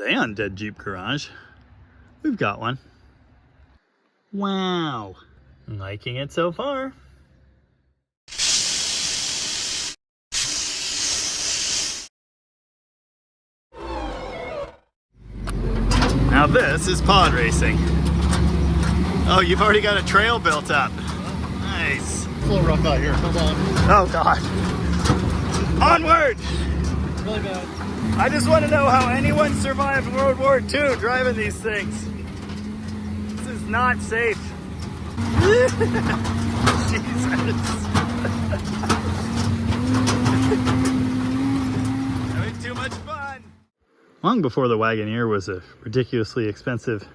Today on Dead Jeep Garage, we've got one. Wow, liking it so far. Now this is pod racing. Oh, you've already got a trail built up. Nice. It's a little rough out here. Hold on. Oh God. Onward! Really bad. I just want to know how anyone survived World War II driving these things. This is not safe. Jesus. Having too much fun. Long before the Wagoneer was a ridiculously expensive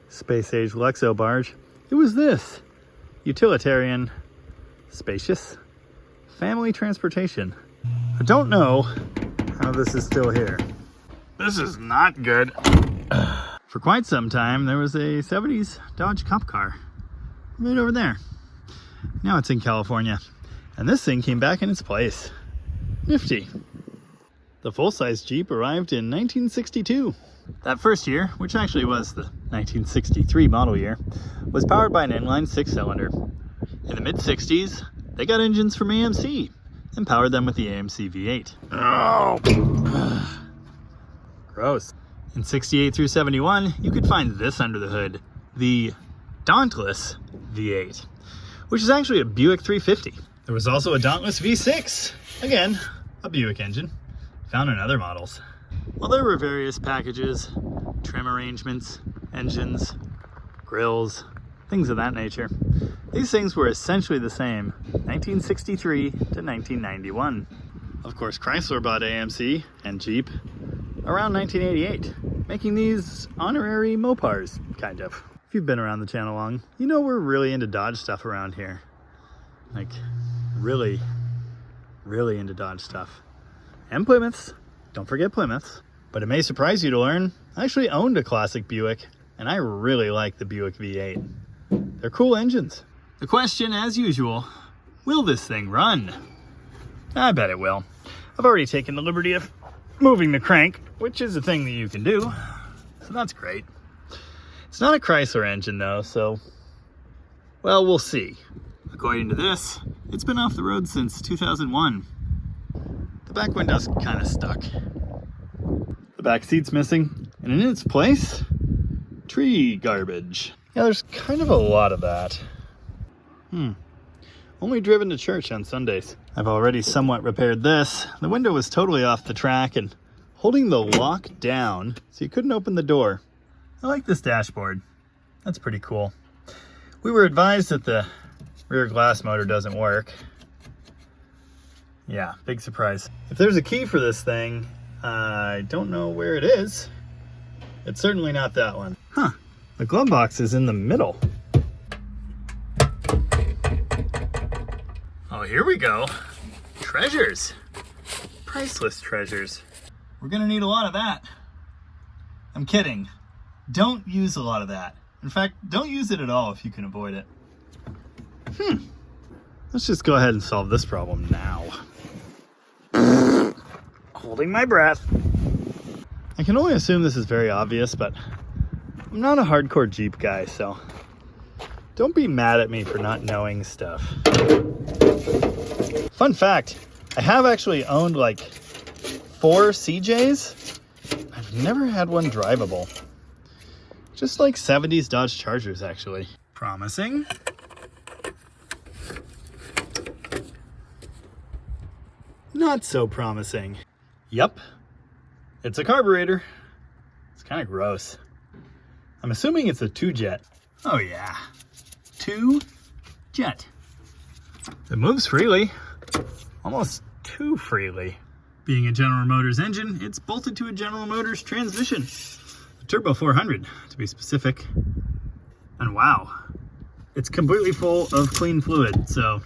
space-age Luxo barge, it was this utilitarian, spacious, family transportation. I don't know how this is still here. This is not good. For quite some time, there was a 70s Dodge Cup car right over there. Now it's in California, and this thing came back in its place. Nifty. The full-size Jeep arrived in 1962. That first year, which actually was the 1963 model year, was powered by an inline six-cylinder. In the mid-60s, they got engines from AMC and powered them with the AMC V8. Oh. Gross. In 68 through 71, you could find this under the hood, the Dauntless V8, which is actually a Buick 350. There was also a Dauntless V6, again, a Buick engine, found in other models. Well, there were various packages, trim arrangements, engines, grills, things of that nature. These things were essentially the same, 1963 to 1991. Of course, Chrysler bought AMC and Jeep around 1988, making these honorary Mopars, kind of. If you've been around the channel long, you know we're really into Dodge stuff around here. Like, really, really into Dodge stuff. And Plymouths. Don't forget Plymouths. But it may surprise you to learn, I actually owned a classic Buick, and I really like the Buick V8. They're cool engines. The question, as usual, will this thing run? I bet it will. I've already taken the liberty of moving the crank, which is a thing that you can do, so that's great. It's not a Chrysler engine though, so, well, we'll see. According to this, it's been off the road since 2001. The back window's kind of stuck. The back seat's missing, and in its place, tree garbage. Yeah, there's kind of a lot of that. Only driven to church on Sundays. I've already somewhat repaired this. The window was totally off the track and holding the lock down so you couldn't open the door. I like this dashboard. That's pretty cool. We were advised that the rear glass motor doesn't work. Yeah, big surprise. If there's a key for this thing, I don't know where it is. It's certainly not that one. Huh, the glove box is in the middle. Oh, here we go. Treasures. Priceless treasures. We're gonna need a lot of that. I'm kidding. Don't use a lot of that. In fact, don't use it at all if you can avoid it. Let's just go ahead and solve this problem now. Holding my breath. I can only assume this is very obvious, but I'm not a hardcore Jeep guy, so don't be mad at me for not knowing stuff. Fun fact, I have actually owned like 4 CJs. I've never had one drivable. Just like 70s Dodge Chargers, actually. Promising. Not so promising. Yep, it's a carburetor. It's kind of gross. I'm assuming it's a 2-jet. Oh yeah, 2-jet. It moves freely, almost too freely. Being a General Motors engine, it's bolted to a General Motors transmission. A Turbo 400, to be specific. And wow, it's completely full of clean fluid, so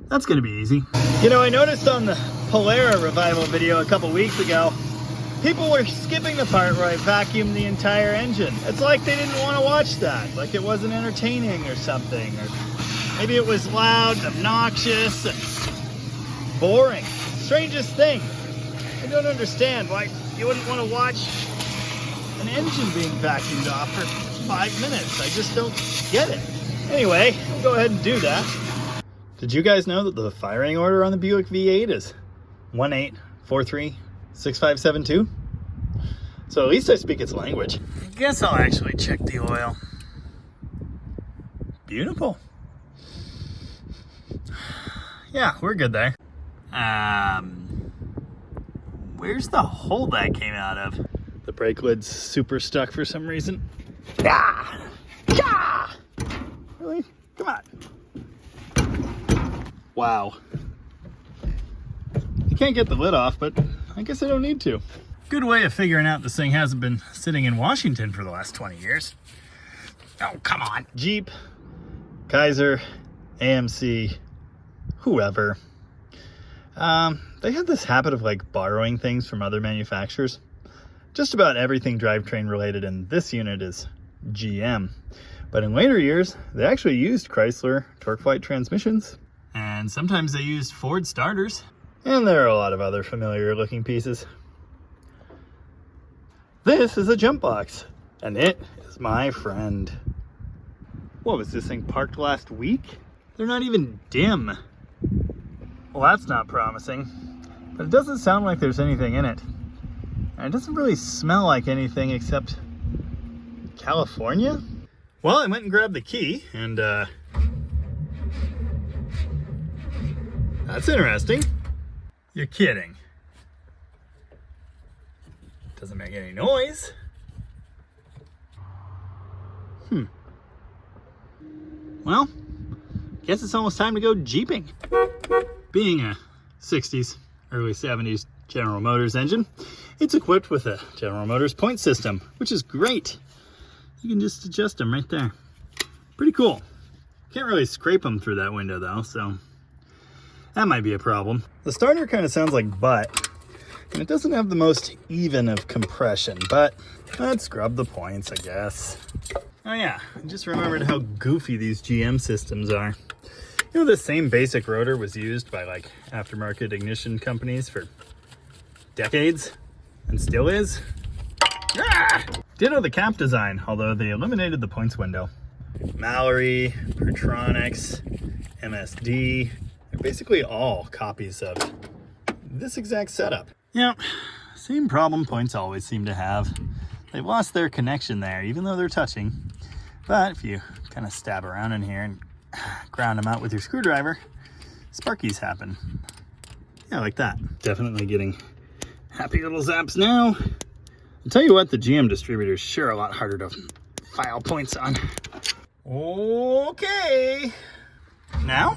that's gonna be easy. You know, I noticed on the Polera revival video a couple weeks ago, people were skipping the part where I vacuumed the entire engine. It's like they didn't want to watch that, like it wasn't entertaining or something, or maybe it was loud, obnoxious, and boring. Strangest thing. I don't understand why you wouldn't want to watch an engine being vacuumed off for 5 minutes. I just don't get it. Anyway, I'll go ahead and do that. Did you guys know that the firing order on the Buick V8 is 18436572? So at least I speak its language. I guess I'll actually check the oil. Beautiful. Yeah, we're good there. Where's the hole that came out of? The brake lid's super stuck for some reason. Ah! Ah! Really? Come on. Wow. I can't get the lid off, but I guess I don't need to. Good way of figuring out this thing hasn't been sitting in Washington for the last 20 years. Oh, come on. Jeep, Kaiser, AMC, whoever. They have this habit of like borrowing things from other manufacturers. Just about everything drivetrain related in this unit is GM. But in later years, they actually used Chrysler TorqueFlite transmissions. And sometimes they used Ford starters. And there are a lot of other familiar looking pieces. This is a jump box, and it is my friend. What was this thing parked last week? They're not even dim. Well, that's not promising, but it doesn't sound like there's anything in it. And it doesn't really smell like anything except California. Well, I went and grabbed the key, and that's interesting. You're kidding. Doesn't make any noise. Well, guess it's almost time to go jeeping. Being a 60s, early 70s General Motors engine, it's equipped with a General Motors point system, which is great. You can just adjust them right there. Pretty cool. Can't really scrape them through that window though, so that might be a problem. The starter kind of sounds like butt, and it doesn't have the most even of compression, but let's scrub the points, I guess. Oh yeah, I just remembered how goofy these GM systems are. You know, the same basic rotor was used by like aftermarket ignition companies for decades, and still is. Ah! Ditto the cap design, although they eliminated the points window. Mallory, Pertronics, MSD, they're basically all copies of this exact setup. Yep, same problem points always seem to have. They've lost their connection there, even though they're touching. But if you kind of stab around in here and ground them out with your screwdriver, sparkies happen. Yeah, like that. Definitely getting happy little zaps now. I'll tell you what, the GM distributor's sure a lot harder to file points on. Okay. Now?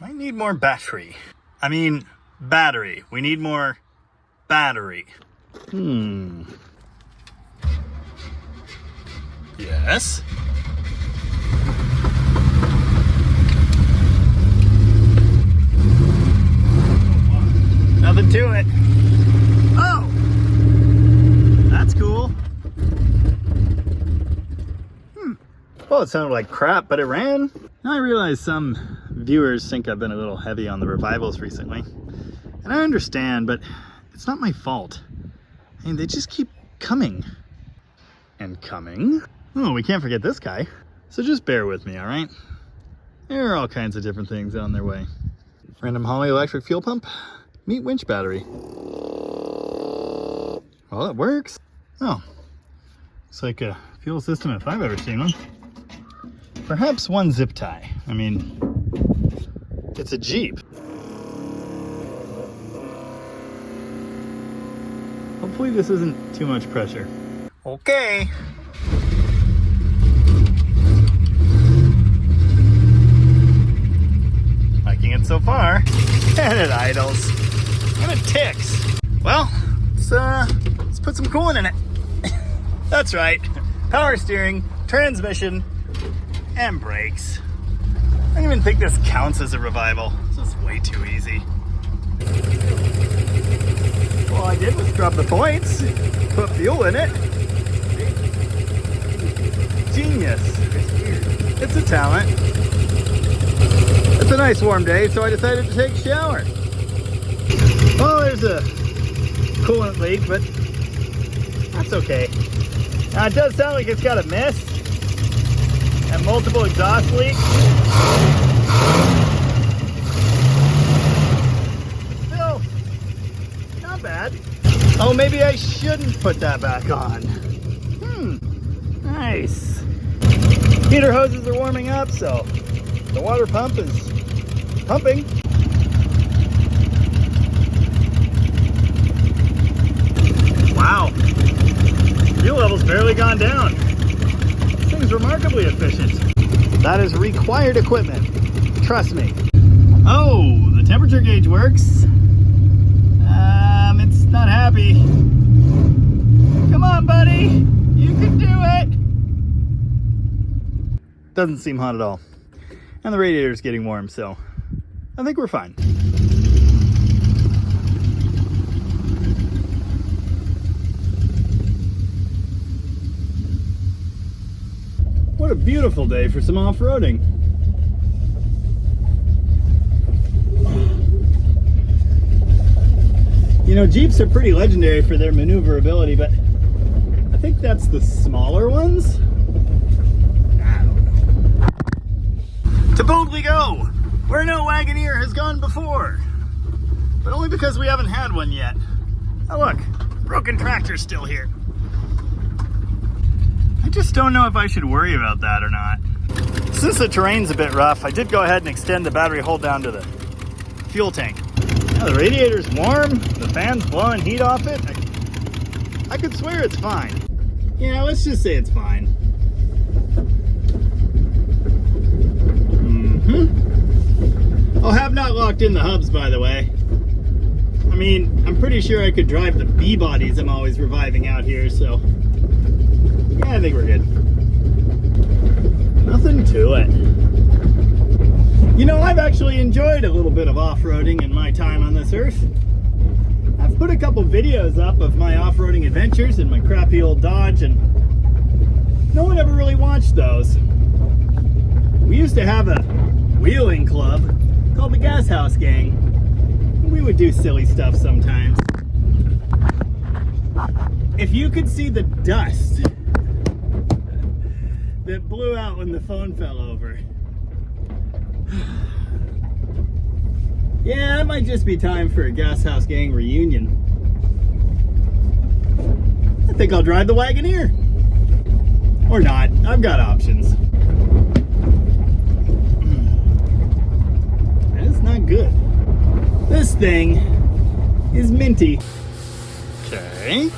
Might need more battery. I mean, battery. We need more battery. Yes. Nothing to it. Oh! That's cool. Well, it sounded like crap, but it ran. Now I realize some viewers think I've been a little heavy on the revivals recently. And I understand, but it's not my fault. I mean, they just keep coming. And coming. Oh, we can't forget this guy. So just bear with me, all right? There are all kinds of different things on their way. Random Holly electric fuel pump. Meet winch battery. Well, it works. Oh, it's like a fuel system if I've ever seen one. Perhaps one zip tie. I mean, it's a Jeep. Hopefully this isn't too much pressure. Okay. Liking it so far. And it idles. And it ticks. Well, let's put some coolant in it. That's right. Power steering, transmission, and brakes. I don't even think this counts as a revival. This is way too easy. All I did was drop the points, put fuel in it. Genius. It's a talent. It's a nice warm day, so I decided to take a shower. Well, there's is a coolant leak, but that's okay. Now it does sound like it's got a mist and multiple exhaust leaks. Still, not bad. Oh, maybe I shouldn't put that back on. Nice. Heater hoses are warming up, so the water pump is pumping. Wow. Fuel level's barely gone down. This thing's remarkably efficient. That is required equipment. Trust me. Oh, the temperature gauge works. It's not happy. Come on, buddy. You can do it. Doesn't seem hot at all. And the radiator's getting warm, so I think we're fine. What a beautiful day for some off-roading. You know, Jeeps are pretty legendary for their maneuverability, but I think that's the smaller ones. I don't know. To boldly go where no Wagoneer has gone before, but only because we haven't had one yet. Oh look, broken tractor's still here. I just don't know if I should worry about that or not. Since the terrain's a bit rough, I did go ahead and extend the battery hold down to the fuel tank. Now the radiator's warm, the fan's blowing heat off it. I could swear it's fine. Yeah, let's just say it's fine. Oh, have not locked in the hubs, by the way. I mean, I'm pretty sure I could drive the B-bodies I'm always reviving out here, so yeah, I think we're good. Nothing to it. You know, I've actually enjoyed a little bit of off-roading in my time on this earth. I've put a couple videos up of my off-roading adventures in my crappy old Dodge, and no one ever really watched those. We used to have a wheeling club called the Gas House Gang. We would do silly stuff sometimes. If you could see the dust that blew out when the phone fell over. Yeah, it might just be time for a Gas House Gang reunion. I think I'll drive the Wagoneer. Or not, I've got options. That's not good. This thing is minty. Okay.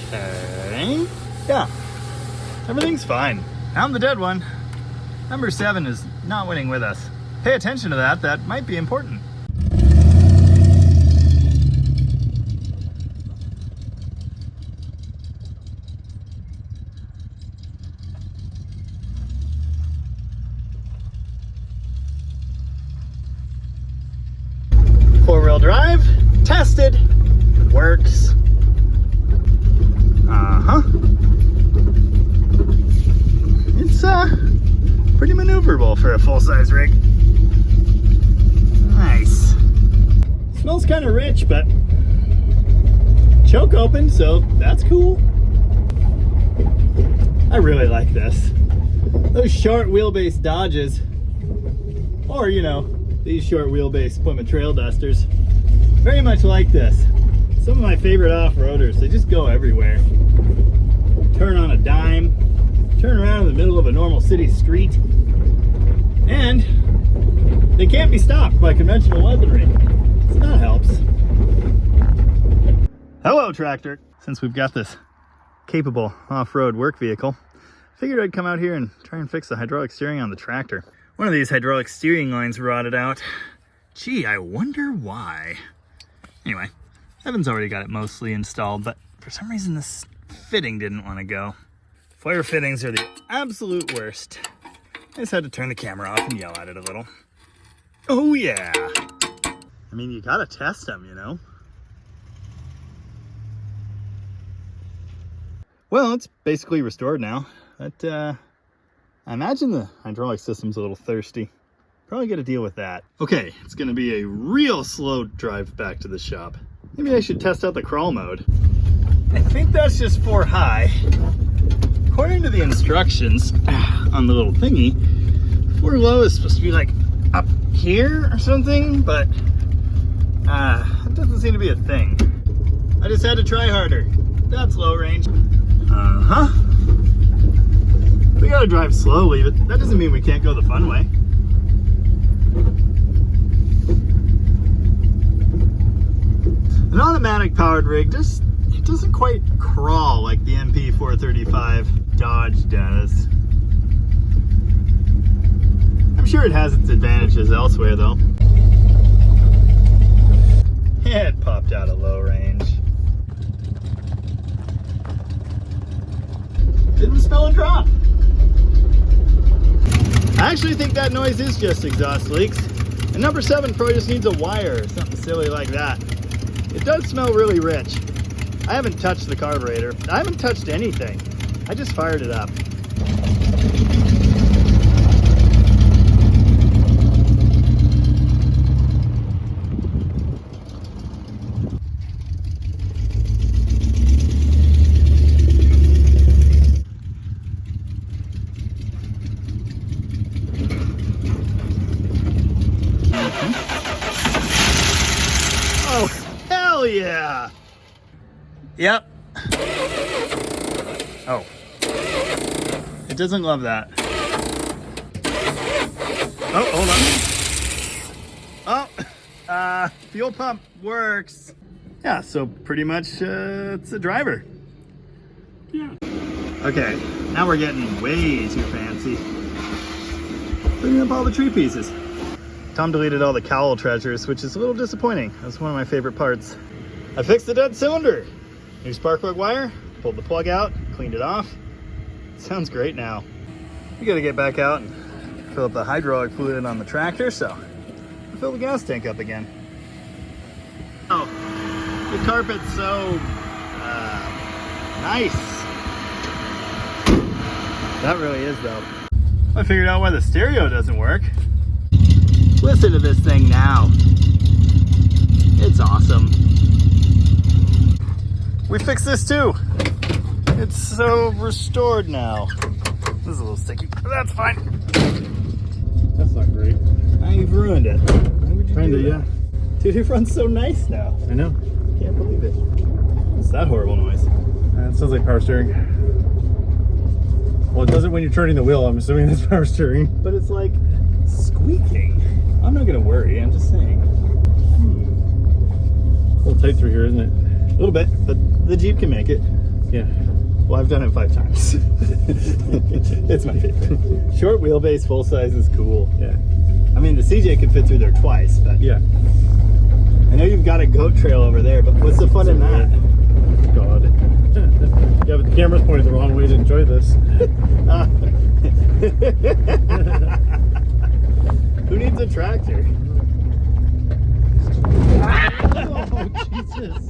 Okay. Yeah. Everything's fine. I'm the dead one. Number 7 is not winning with us. Pay attention to that. That might be important. Four-wheel drive, tested, works. It's pretty maneuverable for a full-size rig. Nice. Smells kind of rich, but choke open, so that's cool. I really like this. Those short wheelbase Dodges, or you know, these short wheelbase Plymouth Trail Dusters, very much like this. Some of my favorite off-roaders, they just go everywhere. Turn on a dime, turn around in the middle of a normal city street, and they can't be stopped by conventional weaponry. So that helps. Hello, tractor. Since we've got this capable off-road work vehicle, figured I'd come out here and try and fix the hydraulic steering on the tractor. One of these hydraulic steering lines rotted out. Gee, I wonder why. Anyway, Evan's already got it mostly installed, but for some reason this fitting didn't want to go. Flare fittings are the absolute worst. I just had to turn the camera off and yell at it a little. Oh yeah. I mean, you gotta test them, you know? Well, it's basically restored now. But I imagine the hydraulic system's a little thirsty. Probably get a deal with that. Okay, it's gonna be a real slow drive back to the shop. Maybe I should test out the crawl mode. I think that's just 4 high. According to the instructions on the little thingy, 4 low is supposed to be like up here or something, but that doesn't seem to be a thing. I just had to try harder. That's low range. We gotta drive slowly, but that doesn't mean we can't go the fun way. An automatic powered rig just, it doesn't quite crawl like the MP435 Dodge does. I'm sure it has its advantages elsewhere though. It popped out of low range. Didn't smell a drop. I actually think that noise is just exhaust leaks. And number 7 probably just needs a wire or something silly like that. It does smell really rich. I haven't touched the carburetor. I haven't touched anything. I just fired it up. Yeah. Yep. Oh. It doesn't love that. Oh, hold on. Oh, fuel pump works. Yeah, so pretty much it's a driver. Yeah. Okay, now we're getting way too fancy. Bringing up all the tree pieces. Tom deleted all the cowl treasures, which is a little disappointing. That's one of my favorite parts. I fixed the dead cylinder. New spark plug wire, pulled the plug out, cleaned it off. Sounds great now. We gotta get back out and fill up the hydraulic fluid on the tractor, so I'll fill the gas tank up again. Oh, the carpet's so nice. That really is though. I figured out why the stereo doesn't work. Listen to this thing now. It's awesome. We fixed this too. It's so restored now. This is a little sticky, but that's fine. That's not great. Now you've ruined it. Kinda, yeah. Dude, it runs so nice now. I know. Can't believe it. What's that horrible noise? It sounds like power steering. Well, it does it when you're turning the wheel. I'm assuming that's power steering. But it's like squeaking. I'm not gonna worry, I'm just saying. A little tight through here, isn't it? A little bit, but the Jeep can make it. Yeah. Well, I've done it 5 times. It's my favorite. Short wheelbase, full size is cool. Yeah. I mean, the CJ could fit through there twice, but yeah. I know you've got a goat trail over there, but what's the fun in that? God. Yeah, but the camera's pointed the wrong way to enjoy this. Who needs a tractor? Oh, Jesus.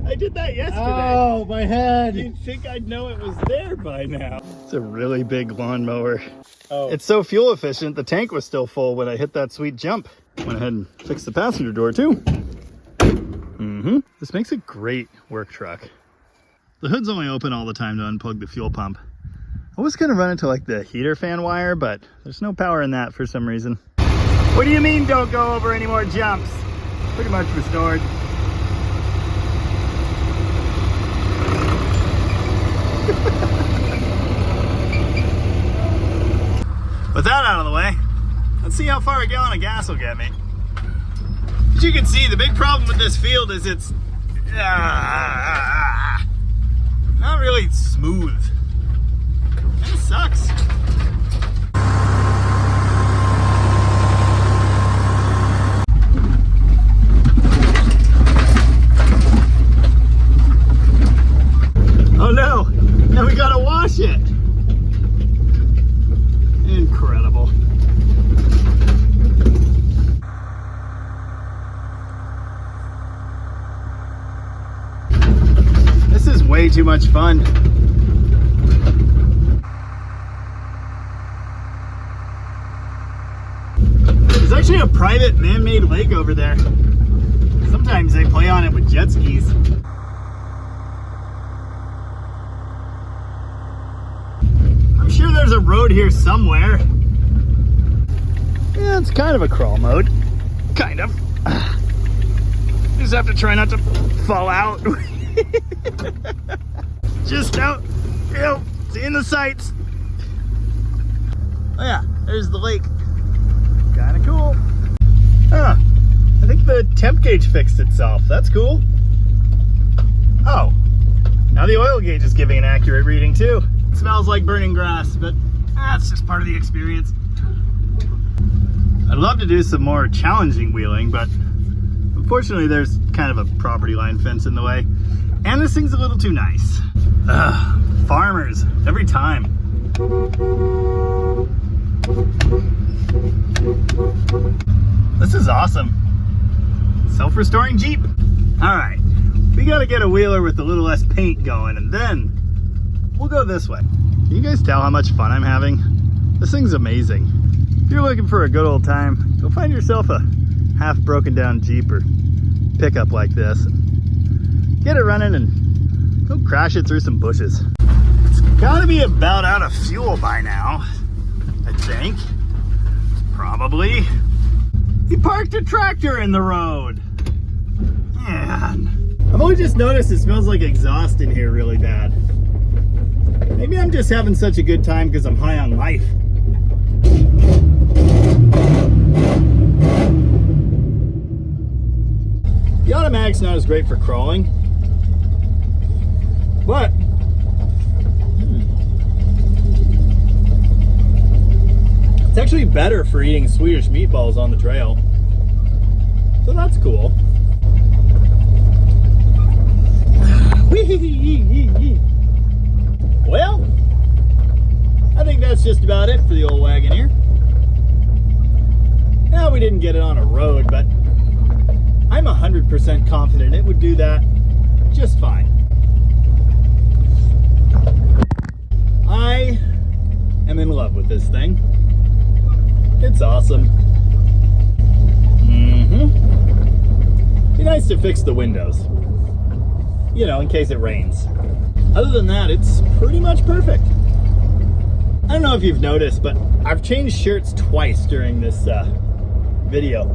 I did that yesterday. Oh, my head. You'd think I'd know it was there by now. It's a really big lawnmower. Oh. It's so fuel efficient, the tank was still full when I hit that sweet jump. Went ahead and fixed the passenger door too. This makes a great work truck. The hood's only open all the time to unplug the fuel pump. I was gonna run into like the heater fan wire, but there's no power in that for some reason. What do you mean don't go over any more jumps? Pretty much restored. With that out of the way, let's see how far a gallon of gas will get me. As you can see, the big problem with this field is it's not really smooth. It sucks. Oh no, now we gotta wash it. Incredible. This is way too much fun. actually a private man-made lake over there. Sometimes they play on it with jet skis. I'm sure there's a road here somewhere. Yeah, it's kind of a crawl mode. Kind of. Just have to try not to fall out. Just out, seeing the sights. Oh yeah, there's the lake. Kind of cool. Huh. I think the temp gauge fixed itself. That's cool. Oh, now the oil gauge is giving an accurate reading too. It smells like burning grass, but that's just part of the experience. I'd love to do some more challenging wheeling, but unfortunately there's kind of a property line fence in the way. And this thing's a little too nice. Ugh, farmers, every time. This is awesome. Self-restoring Jeep. All right, we gotta get a wheeler with a little less paint going, and then we'll go this way. Can you guys tell how much fun I'm having? This thing's amazing. If you're looking for a good old time, go find yourself a half broken down Jeep or pickup like this. Get it running and go crash it through some bushes. It's gotta be about out of fuel by now, I think. Probably. He parked a tractor in the road. Man. I've only just noticed it smells like exhaust in here really bad. Maybe I'm just having such a good time because I'm high on life. The automatic's not as great for crawling, but it's actually better for eating Swedish meatballs on the trail. So that's cool. Well, I think that's just about it for the old Wagoneer. Now, we didn't get it on a road, but I'm 100% confident it would do that just fine. I am in love with this thing. It's awesome. Be nice to fix the windows, you know, in case it rains. Other than that, it's pretty much perfect. I don't know if you've noticed, but I've changed shirts twice during this video.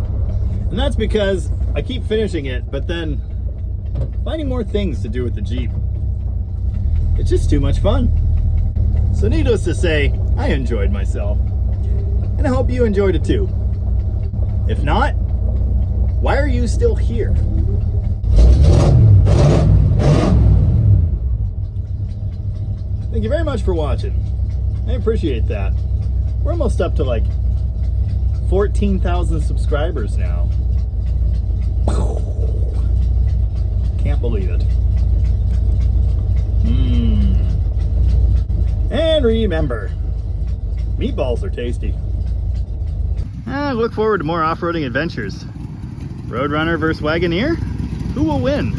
And that's because I keep finishing it, but then finding more things to do with the Jeep. It's just too much fun. So needless to say, I enjoyed myself. And I hope you enjoyed it too. If not, why are you still here? Thank you very much for watching. I appreciate that. We're almost up to like 14,000 subscribers now. Can't believe it. And remember, meatballs are tasty. I look forward to more off-roading adventures. Roadrunner versus Wagoneer? Who will win?